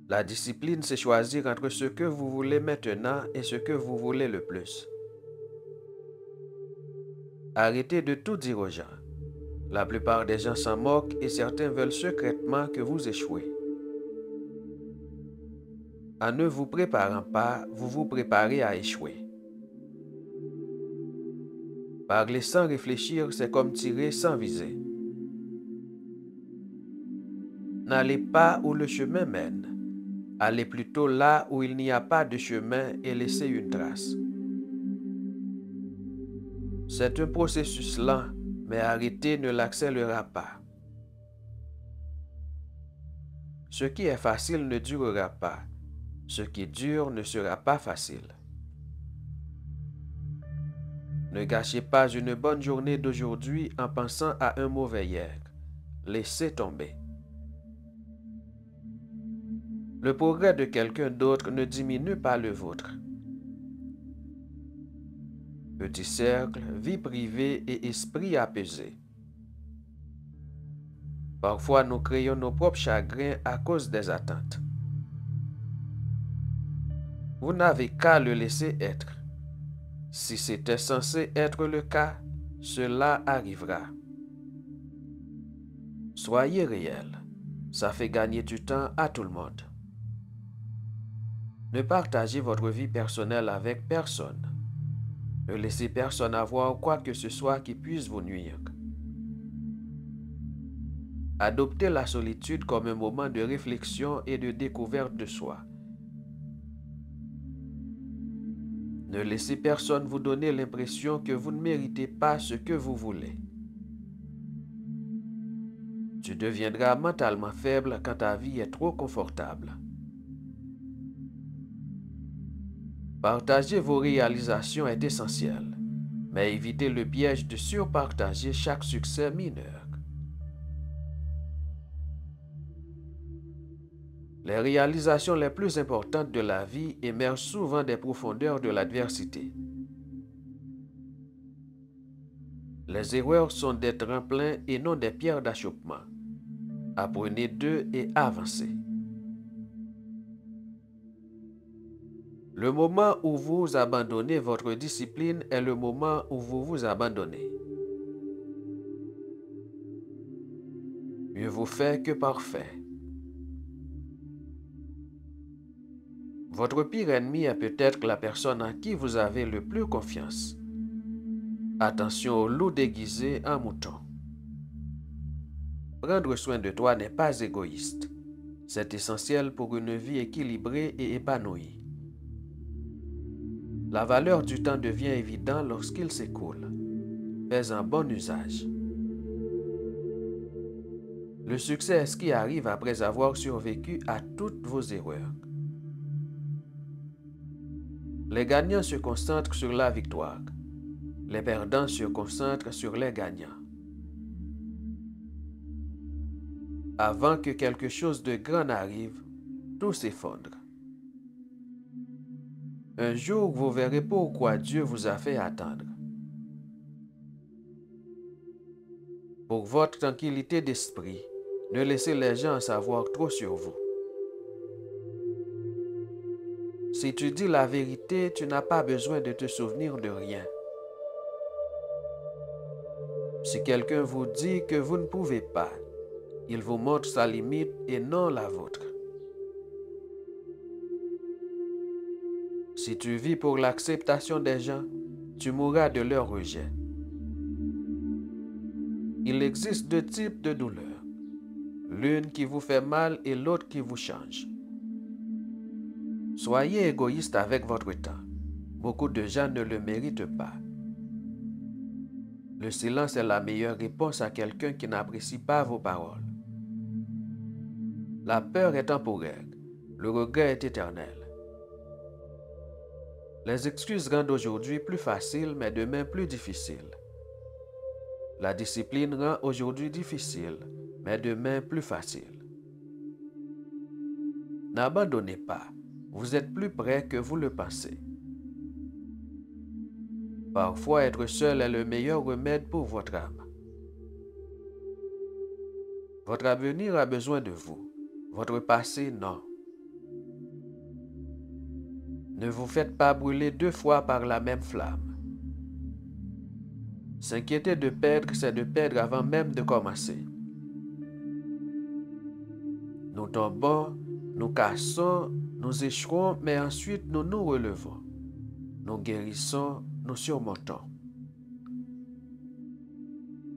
La discipline, c'est choisir entre ce que vous voulez maintenant et ce que vous voulez le plus. Arrêtez de tout dire aux gens. La plupart des gens s'en moquent et certains veulent secrètement que vous échouez. En ne vous préparant pas, vous vous préparez à échouer. Parler sans réfléchir, c'est comme tirer sans viser. N'allez pas où le chemin mène. Allez plutôt là où il n'y a pas de chemin et laissez une trace. C'est un processus lent, mais arrêter ne l'accélérera pas. Ce qui est facile ne durera pas. Ce qui dure ne sera pas facile. Ne gâchez pas une bonne journée d'aujourd'hui en pensant à un mauvais hier. Laissez tomber. Le progrès de quelqu'un d'autre ne diminue pas le vôtre. Petit cercle, vie privée et esprit apaisé. Parfois, nous créons nos propres chagrins à cause des attentes. Vous n'avez qu'à le laisser être. Si c'était censé être le cas, cela arrivera. Soyez réel. Ça fait gagner du temps à tout le monde. Ne partagez votre vie personnelle avec personne. Ne laissez personne avoir quoi que ce soit qui puisse vous nuire. Adoptez la solitude comme un moment de réflexion et de découverte de soi. Ne laissez personne vous donner l'impression que vous ne méritez pas ce que vous voulez. Tu deviendras mentalement faible quand ta vie est trop confortable. Partager vos réalisations est essentiel, mais évitez le piège de surpartager chaque succès mineur. Les réalisations les plus importantes de la vie émergent souvent des profondeurs de l'adversité. Les erreurs sont des tremplins et non des pierres d'achoppement. Apprenez d'eux et avancez. Le moment où vous abandonnez votre discipline est le moment où vous vous abandonnez. Mieux vaut fait que parfait. Votre pire ennemi est peut-être la personne en qui vous avez le plus confiance. Attention au loup déguisé en mouton. Prendre soin de toi n'est pas égoïste. C'est essentiel pour une vie équilibrée et épanouie. La valeur du temps devient évidente lorsqu'il s'écoule. Fais-en bon usage. Le succès est ce qui arrive après avoir survécu à toutes vos erreurs. Les gagnants se concentrent sur la victoire. Les perdants se concentrent sur les gagnants. Avant que quelque chose de grand n'arrive, tout s'effondre. Un jour, vous verrez pourquoi Dieu vous a fait attendre. Pour votre tranquillité d'esprit, ne laissez les gens en savoir trop sur vous. Si tu dis la vérité, tu n'as pas besoin de te souvenir de rien. Si quelqu'un vous dit que vous ne pouvez pas, il vous montre sa limite et non la vôtre. Si tu vis pour l'acceptation des gens, tu mourras de leur rejet. Il existe deux types de douleurs, l'une qui vous fait mal et l'autre qui vous change. Soyez égoïste avec votre temps. Beaucoup de gens ne le méritent pas. Le silence est la meilleure réponse à quelqu'un qui n'apprécie pas vos paroles. La peur est temporaire, le regret est éternel. Les excuses rendent aujourd'hui plus facile, mais demain plus difficile. La discipline rend aujourd'hui difficile, mais demain plus facile. N'abandonnez pas, vous êtes plus près que vous le pensez. Parfois, être seul est le meilleur remède pour votre âme. Votre avenir a besoin de vous, votre passé non. Ne vous faites pas brûler 2 fois par la même flamme. S'inquiéter de perdre, c'est de perdre avant même de commencer. Nous tombons, nous cassons, nous échouons, mais ensuite nous nous relevons. Nous guérissons, nous surmontons.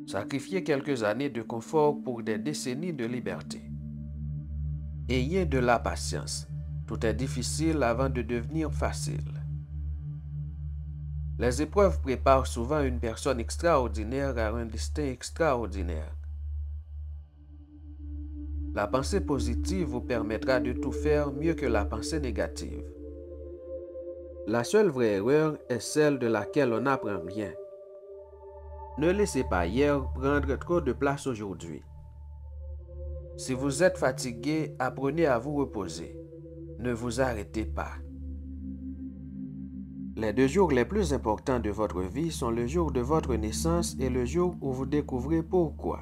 Sacrifiez quelques années de confort pour des décennies de liberté. Ayez de la patience. Tout est difficile avant de devenir facile. Les épreuves préparent souvent une personne extraordinaire à un destin extraordinaire. La pensée positive vous permettra de tout faire mieux que la pensée négative. La seule vraie erreur est celle de laquelle on n'apprend rien. Ne laissez pas hier prendre trop de place aujourd'hui. Si vous êtes fatigué, apprenez à vous reposer. Ne vous arrêtez pas. Les 2 jours les plus importants de votre vie sont le jour de votre naissance et le jour où vous découvrez pourquoi.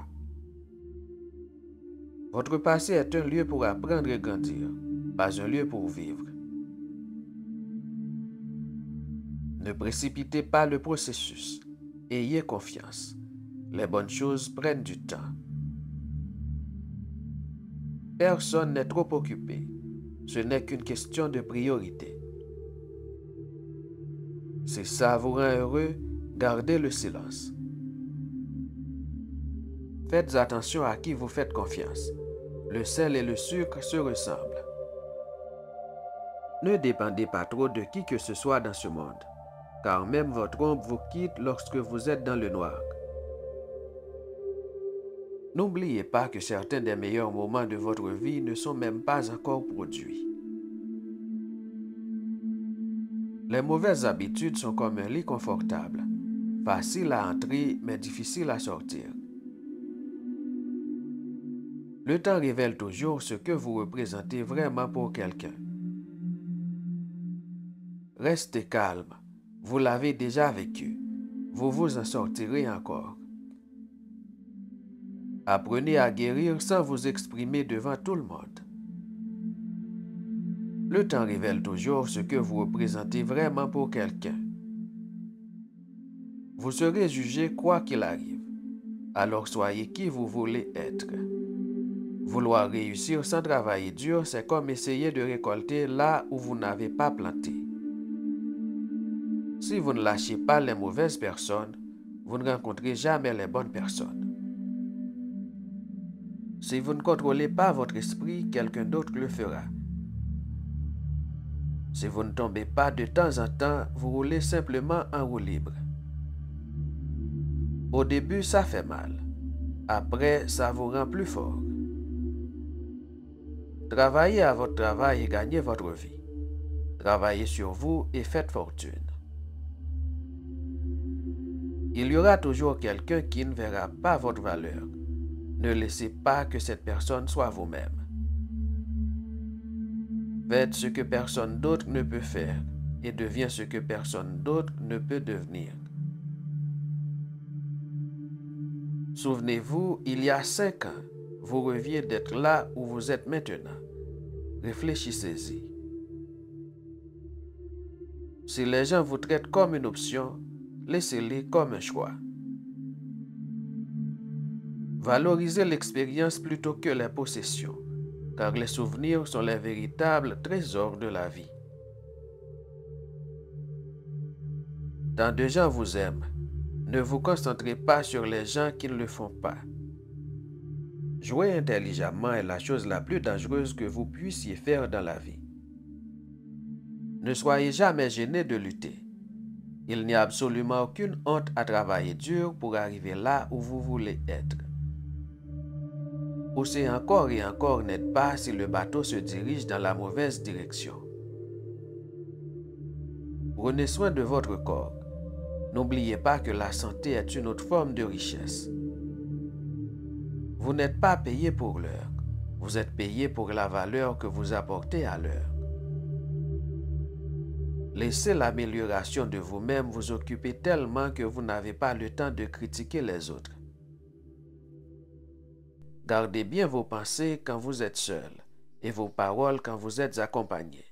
Votre passé est un lieu pour apprendre et grandir, pas un lieu pour vivre. Ne précipitez pas le processus. Ayez confiance. Les bonnes choses prennent du temps. Personne n'est trop occupé. Ce n'est qu'une question de priorité. Si ça vous rend heureux, gardez le silence. Faites attention à qui vous faites confiance. Le sel et le sucre se ressemblent. Ne dépendez pas trop de qui que ce soit dans ce monde, car même votre ombre vous quitte lorsque vous êtes dans le noir. N'oubliez pas que certains des meilleurs moments de votre vie ne sont même pas encore produits. Les mauvaises habitudes sont comme un lit confortable, facile à entrer mais difficile à sortir. Le temps révèle toujours ce que vous représentez vraiment pour quelqu'un. Restez calme, vous l'avez déjà vécu, vous vous en sortirez encore. Apprenez à guérir sans vous exprimer devant tout le monde. Le temps révèle toujours ce que vous représentez vraiment pour quelqu'un. Vous serez jugé quoi qu'il arrive, alors soyez qui vous voulez être. Vouloir réussir sans travailler dur, c'est comme essayer de récolter là où vous n'avez pas planté. Si vous ne lâchez pas les mauvaises personnes, vous ne rencontrez jamais les bonnes personnes. Si vous ne contrôlez pas votre esprit, quelqu'un d'autre le fera. Si vous ne tombez pas de temps en temps, vous roulez simplement en roue libre. Au début, ça fait mal. Après, ça vous rend plus fort. Travaillez à votre travail et gagnez votre vie. Travaillez sur vous et faites fortune. Il y aura toujours quelqu'un qui ne verra pas votre valeur. Ne laissez pas que cette personne soit vous-même. Faites ce que personne d'autre ne peut faire et deviens ce que personne d'autre ne peut devenir. Souvenez-vous, il y a 5 ans, vous rêviez d'être là où vous êtes maintenant. Réfléchissez-y. Si les gens vous traitent comme une option, laissez-les comme un choix. Valorisez l'expérience plutôt que les possessions, car les souvenirs sont les véritables trésors de la vie. Tant de gens vous aiment, ne vous concentrez pas sur les gens qui ne le font pas. Jouer intelligemment est la chose la plus dangereuse que vous puissiez faire dans la vie. Ne soyez jamais gêné de lutter. Il n'y a absolument aucune honte à travailler dur pour arriver là où vous voulez être. Poussez encore et encore n'aide pas si le bateau se dirige dans la mauvaise direction. Prenez soin de votre corps. N'oubliez pas que la santé est une autre forme de richesse. Vous n'êtes pas payé pour l'heure. Vous êtes payé pour la valeur que vous apportez à l'heure. Laissez l'amélioration de vous-même vous occuper tellement que vous n'avez pas le temps de critiquer les autres. Gardez bien vos pensées quand vous êtes seul et vos paroles quand vous êtes accompagné.